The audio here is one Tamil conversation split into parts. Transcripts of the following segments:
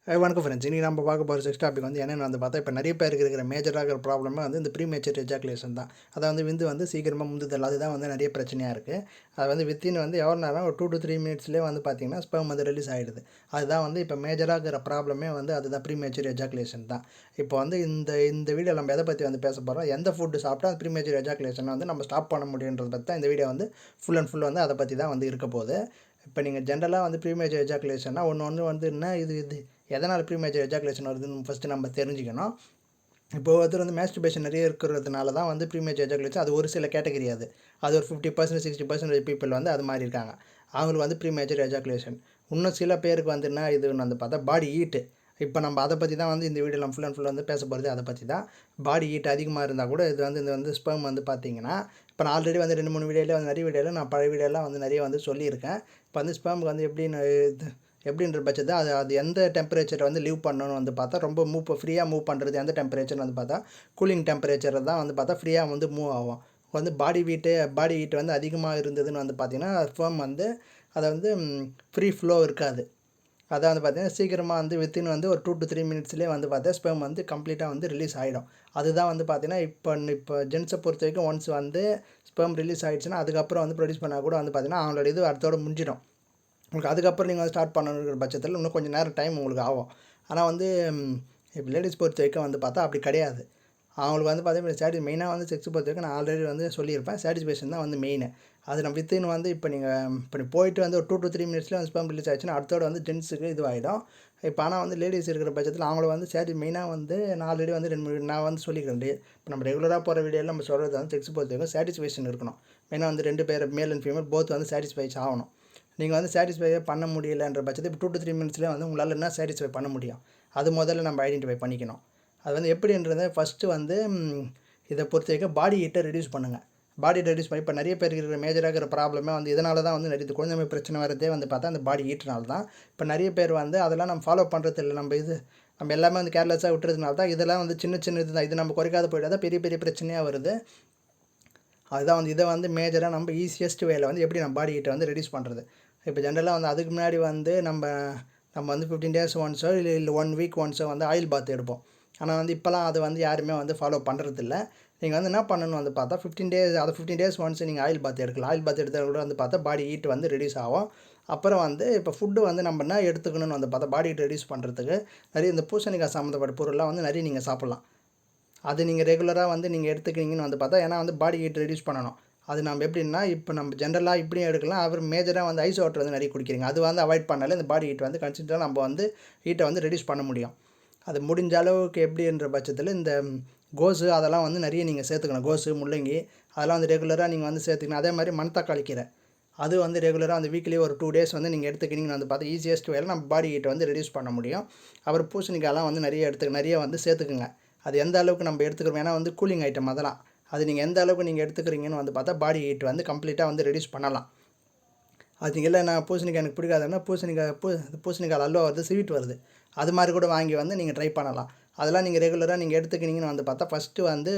வணக்கம் ஃப்ரெண்ட்ஸ். இன்றைக்கி நம்ம பார்க்க போகிற செக்ஸ் டாபிக் வந்து என்னென்னு வந்து பார்த்தா, இப்போ நிறைய பேருக்கு இருக்கிற மேஜராக இருக்கிற ப்ராப்ளமே வந்து இந்த ப்ரீமேச்சர் எஜாகுலேஷன் தான். அதை வந்து விந்து வந்து சீக்கிரமாக முந்துதல், அதுதான் வந்து நிறைய பிரச்சனையாக இருக்குது. அது வந்து வித்தின் வந்து எவ்வளோ நேரம் ஒரு 2 to 3 மினிட்ஸ்லேயே வந்து பார்த்திங்கன்னா ஸ்பெர்ம் வந்து ரிலீஸ் ஆகிடுது. அதுதான் வந்து இப்போ மேஜராக இருக்கிற ப்ராப்ளமே வந்து அதுதான் ப்ரீமேச்சர் எஜாகுலேஷன் தான். இப்போ வந்து இந்த வீடியோ நம்ம எதை பற்றி வந்து பேச போகிறோம், எந்த ஃபுட்டு சாப்பிட்டா அந்த ப்ரீமேச்சர் எஜாகுலேஷனை வந்து நம்ம ஸ்டாப் பண்ண முடியுன்றதை பற்றி தான் இந்த வீடியோ வந்து ஃபுல் அண்ட் ஃபுல் வந்து அதை பற்றி தான் வந்து இருக்க போகுது. இப்போ நீங்கள் ஜென்ரலாக வந்து ப்ரீமேச்சர் எஜாகுலேஷன்னா ஒன்று வந்து என்ன இது எதனால் ப்ரீமேச்சர் எஜாகுலேஷன் வருதுன்னு ஃபஸ்ட்டு நம்ம தெரிஞ்சுக்கணும். இப்போ ஒருத்தர் வந்து மேஸ்டர்பேஷன் நிறைய இருக்கிறதுனால தான் வந்து ப்ரீமேச்சர் எஜாகுலேஷன் அது ஒரு சில கேட்டகரி அது ஒரு 50% 60% பீப்புள் வந்து அது மாதிரி இருக்காங்க. அவங்களுக்கு வந்து ப்ரீமேச்சர் எஜாகுலேஷன். இன்னும் சில பேருக்கு வந்து என்ன இதுன்னு வந்து பார்த்தா பாடி ஹீட்டு. இப்போ நம்ம அதை பற்றி தான் வந்து இந்த வீடியோ நம்ம ஃபுல் அண்ட் ஃபுல் வந்து பேச போகிறது அதை பற்றி தான். பாடி ஹீட் அதிகமாக இருந்தால் கூட இது வந்து ஸ்பெர்ம் வந்து பார்த்திங்கன்னா, இப்போ நான் ஆல்ரெடி வந்து 2-3 வீடியோவில் வந்து நிறைய வீடியோவில் நான் பழைய வீடியோலாம் வந்து நிறைய வந்து சொல்லியிருக்கேன். இப்போ வந்து ஸ்பெர்முக்கு வந்து எப்படின்ற பட்சத்தை அது எந்த டெம்பரேச்சரை வந்து லீவ் பண்ணணும்னு வந்து பார்த்தா, ரொம்ப ஃப்ரீயாக மூவ் பண்ணுறது எந்த டெம்பரேச்சர்னு வந்து பார்த்தா கூலிங் டெம்பரேச்சர் தான் வந்து பார்த்தா ஃப்ரீயாக வந்து மூவ் ஆகும். வந்து பாடி ஹீட் வந்து அதிகமாக இருந்ததுன்னு வந்து பார்த்திங்கன்னா ஸ்பெர்ம் வந்து அதை வந்து ஃப்ரீ ஃப்ளோ இருக்காது. அதான் வந்து பார்த்திங்கன்னா சீக்கிரமாக வந்து வித்தின் வந்து ஒரு 2 to 3 மினிட்ஸ்லேயே வந்து பார்த்தா ஸ்பெர்ம் வந்து கம்ப்ளீட்டாக வந்து ரிலீஸ் ஆகிடும். அதுதான் வந்து பார்த்திங்கன்னா இப்போ ஜென்ஸை பொறுத்த வரைக்கும் ஒன்ஸ் வந்து ஸ்பெர்ம் ரிலீஸ் ஆகிடுச்சுன்னா அதுக்கப்புறம் வந்து ப்ரொடியூஸ் பண்ணால் கூட வந்து பார்த்திங்கன்னா அவங்களோட இது அடுத்தோட முடிஞ்சிடும். உங்களுக்கு அதுக்கப்புறம் நீங்கள் வந்து ஸ்டார்ட் பண்ணணுங்கிற பட்சத்தில் இன்னும் கொஞ்சம் நேரம் டைம் உங்களுக்கு ஆகும். ஆனால் வந்து இப்போ லேடிஸ் பொறுத்த வரைக்கும் வந்து பார்த்தா அப்படி கிடையாது. அவங்களுக்கு வந்து பார்த்தீங்கன்னா மெயினாக வந்து செக்ஸ் பொறுத்த வரைக்கும் நான் ஆல்ரெடி வந்து சொல்லியிருப்பேன், சாட்டிஸ்ஃபேக்ஷன் தான் வந்து மெயின். அது நம்ம வித்தின் வந்து இப்போ நீங்கள் போயிட்டு வந்து ஒரு 2 to 3 மினிட்ஸில் வந்து ஸ்பெர்ம் ரிலீஸ் ஆகிடுச்சுன்னா அடுத்தோட வந்து ஜென்ஸுக்கு இதுவாகிடும். இப்போ ஆனால் வந்து லேடிஸ் இருக்கிற பட்சத்தில் அவங்கள வந்து மெயினாக வந்து நான் ஆல்ரெடி வந்து நான் வந்து சொல்லிக்கிறேன். இப்போ நம்ம ரெகுலராக போகிற வீடியோவில் நம்ம சொல்கிறது வந்து செக்ஸ் பொறுத்த வரைக்கும் சாட்டிஸ்ஃபேக்ஷன் இருக்கணும். மெயினாக வந்து 2 பேர் மேல் அண்ட் ஃபீமேல் போத் வந்து சாட்டிஸ்ஃபைஸ் ஆகணும். நீங்கள் வந்து சாட்டிஸ்ஃபை பண்ண முடியலன்ற பட்சத்தில் இப்போ 2 to 3 மினிட்ஸ்லேயே வந்து உங்களால் என்ன சாட்டிஸ்ஃபை பண்ண முடியும், அது முதல்ல நம்ம ஐடென்டிஃபை பண்ணிக்கணும். அது வந்து எப்படின்றத ஃபஸ்ட்டு வந்து இதை பொறுத்த வரைக்கும் பாடி ஹீட்டை ரெடியூஸ் பண்ணுங்கள். பாடி ரெடியூஸ் பண்ணி இப்போ நிறைய பேருக்கு இருக்கிற மேஜராக இருக்கிற ப்ராப்ளமே வந்து இதனால தான் வந்து நிறைய குழந்தை பிரச்சனை வரதே வந்து பார்த்தா அந்த பாடி ஹீட்னால தான். இப்போ நிறைய பேர் வந்து அதெல்லாம் நம்ம ஃபாலோ பண்ணுறது இல்லை. நம்ம எல்லாமே வந்து கேர்லெஸ்ஸாக விட்டுறதுனால தான் இதெல்லாம் வந்து சின்ன இது தான். இது நம்ம குறைக்காத போய்ட்டால் தான் பெரிய பிரச்சனையாக வருது. அதுதான் வந்து இதை வந்து மேஜராக நம்ம ஈஸியஸ்ட் வேலை வந்து எப்படி நம்ம பாடி ஹீட்டை வந்து ரெடியூஸ் பண்ணுறது. இப்போ ஜென்ரலாக வந்து அதுக்கு முன்னாடி வந்து நம்ம வந்து 15 days ஒன்ஸோ இல்லை 1 week ஒன்ஸோ வந்து ஆயில் பாத் எடுப்போம். ஆனால் வந்து இப்போலாம் அது வந்து யாருமே வந்து ஃபாலோ பண்ணுறதில்ல. நீங்கள் வந்து என்ன பண்ணணும் வந்து பார்த்தா 15 days ஒன்ஸ் நீங்கள் ஆயில் பாத் எடுக்கலாம். ஆயில் பாத் எடுத்தால் கூட வந்து பார்த்தா பாடி ஹீட் வந்து ரெடியூஸ் ஆகும். அப்புறம் வந்து இப்போ ஃபுட்டு வந்து நம்ம என்ன எடுத்துக்கணும்னு வந்து பார்த்தா பாடி ஹீட் ரெடியூஸ் பண்ணுறதுக்கு நிறைய இந்த பூசணிக்காய் சம்மந்தப்பட்ட பொருள்லாம் வந்து நிறைய நீங்கள் சாப்பிட்லாம். அது நீங்கள் ரெகுலராக வந்து நீங்கள் எடுத்துக்கிறீங்கன்னு வந்து பார்த்தா, ஏன்னா வந்து பாடி ஹீட் ரெடியூஸ் பண்ணணும். அது நம்ம எப்படின்னா இப்போ நம்ம ஜென்ரலாக இப்படியும் எடுக்கலாம். அப்புறம் மேஜராக வந்து ஐஸ் வாட்டர் வந்து நிறைய குடிக்கிறீங்க. அது வந்து அவாய்ட் பண்ணாலே இந்த பாடி ஹீட் வந்து கன்சிஸ்டன்ட்டாக நம்ம வந்து ஹீட்டை வந்து ரெடியூஸ் பண்ண முடியும். அது முடிஞ்ச அளவுக்கு எப்படின்ற பட்சத்தில் இந்த கோஸு அதெல்லாம் வந்து நிறைய நீங்கள் சேர்த்துக்கணும். கோஸு, முள்ளங்கி அதெல்லாம் வந்து ரெகுலராக நீங்கள் வந்து சேர்த்துக்கணும். அதே மாதிரி மணத்தக்காளி கீரை அது வந்து ரெகுலராக அந்த வீக்லி ஒரு 2 days வந்து நீங்கள் எடுத்துக்கிட்டீங்கன்னு வந்து பார்த்தா ஈஸியஸ்ட் வேலை நம்ம பாடி ஹீட்டை வந்து ரெடியூஸ் பண்ண முடியும். அப்புறம் பூசணிக்காயெல்லாம் வந்து நிறைய வந்து சேர்த்துக்குங்க. அது எந்த அளவுக்கு நம்ம எடுத்துக்கிறோம், ஏன்னா வந்து கூலிங் ஐட்டம் அதெல்லாம். அது நீங்கள் எந்த அளவுக்கு நீங்கள் எடுத்துக்கிறீங்கன்னு வந்து பார்த்தா பாடி ஹீட் வந்து கம்ப்ளீட்டாக வந்து ரெடியூஸ் பண்ணலாம். அது இல்லை நான் பூசணிக்காய் எனக்கு பிடிக்காதுன்னா பூசணிக்காய் அல்வா வருது, ஸ்வீட் வருது, அது மாதிரி கூட வாங்கி வந்து நீங்கள் ட்ரை பண்ணலாம். அதெல்லாம் நீங்கள் ரெகுலராக நீங்கள் எடுத்துக்கினீங்கன்னு வந்து பார்த்தா ஃபஸ்ட்டு வந்து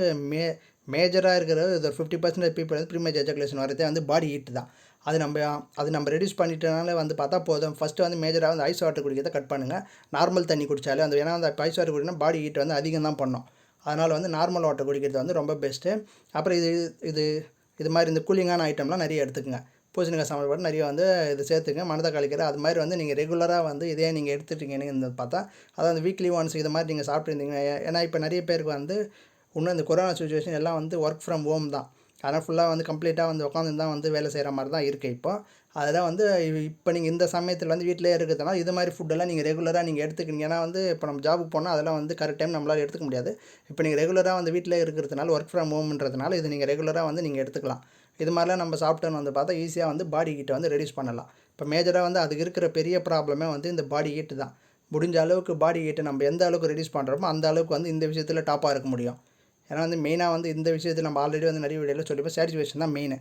மேஜராக இருக்கிற இது 50% பீப்புள் வந்து ப்ரீமேச்சர் எஜாகுலேஷன் வரதே வந்து பாடி ஹீட் தான். அது நம்ம ரெடியூஸ் பண்ணிட்டனால வந்து பார்த்தா போதும். ஃபஸ்ட்டு வந்து மேஜராக வந்து ஐஸ் வாட்டர் குடிக்கிறத கட் பண்ணுங்கள். நார்மல் தண்ணி குடித்தாலே ஏன்னா அந்த ஐஸ் வாட்டர் குடினா பாடி ஹீட் வந்து அதிகம் தான் பண்ணும். அதனால் வந்து நார்மல் வாட்டர் குடிக்கிறது வந்து ரொம்ப பெஸ்ட்டு. அப்புறம் இது மாதிரி இந்த கூலிங்கான ஐட்டம்லாம் நிறைய எடுத்துக்கங்க. பூசணிக்காய் சம்மந்தப்பட்ட நிறைய வந்து இது சேர்த்துங்க. மணத்தக்காளி கீரை அது மாதிரி வந்து நீங்கள் ரெகுலராக வந்து இதே நீங்கள் எடுத்துட்டீங்கன்னு பார்த்தா அதாவது வீக்லி ஒன்ஸ் இது மாதிரி நீங்கள் சாப்பிட்ருந்தீங்க. ஏன்னா இப்போ நிறைய பேருக்கு வந்து இன்னும் இந்த கொரோனா சுச்சுவேஷன் எல்லாம் வந்து ஒர்க் ஃப்ரம் ஹோம் தான். அதனால் ஃபுல்லாக வந்து கம்ப்ளீட்டாக வந்து உட்காந்து தான் வந்து வேலை செய்கிற மாதிரி தான் இருக்குது இப்போ. அதெல்லாம் வந்து இப்போ நீங்கள் இந்த சமயத்தில் வந்து வீட்டிலே இருக்கிறதுனால இது மாதிரி ஃபுட்டெல்லாம் நீங்கள் ரெகுலராக நீங்கள் எடுத்துக்கிங்க. ஏன்னா வந்து இப்போ நம்ம ஜாபுக்கு போனால் அதெல்லாம் வந்து கரெக்ட் டைம் நம்மளால் எடுத்துக்க முடியாது. இப்போ நீங்கள் ரெகுலராக வந்து வீட்டிலே இருக்கிறதுனால ஒர்க் ஃப்ரம் ஹோம்ன்றதுனால இது நீங்கள் ரெகுலராக வந்து நீங்கள் எடுத்துக்கலாம். இது மாதிரிலாம் நம்ம சாப்பிட்டோன்னு வந்து பார்த்தா ஈஸியாக வந்து பாடி ஹீட்டை வந்து ரெடியூஸ் பண்ணலாம். இப்போ மேஜராக வந்து அதுக்கு இருக்கிற பெரிய ப்ராப்ளமே வந்து இந்த பாடி ஹீட்டு தான். முடிஞ்ச அளவுக்கு பாடி ஹீட்டை நம்ம எந்த அளவுக்கு ரெடியூஸ் பண்ணுறோமோ அந்த அளவுக்கு வந்து இந்த விஷயத்தில் டாப்பாக இருக்க முடியும். ஏன்னா வந்து மெயினாக வந்து இந்த விஷயத்தில் நம்ம ஆல்ரெடி வந்து நிறைய வீடியோவில் சொல்லிப்போம், சாட்டிஸ்ஃபேக்ஷன் தான் மெயின்.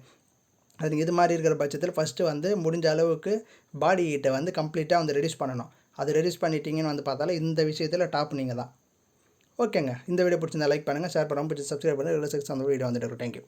அது இது மாதிரி இருக்கிற பட்சத்தில் ஃபஸ்ட்டு வந்து முடிஞ்ச அளவுக்கு பாடி ஹீட்டை வந்து கம்ப்ளீட்டாக வந்து ரெடியூஸ் பண்ணணும். அது ரெடியூஸ் பண்ணிட்டீங்கன்னு வந்து பார்த்தாலும் இந்த விஷயத்தில் டாப் நீங்கள் தான். ஓகேங்க, இந்த வீடியோ பிடிச்சிருந்தா லைக் பண்ணுங்கள், ஷேர் பண்ணுங்கள், பிடிச்சி சப்ஸ்கிரைப் பண்ணுங்கள். செக்ஸ் அந்த வீடியோ வந்துட்டு இருக்கும். தேங்க்யூ.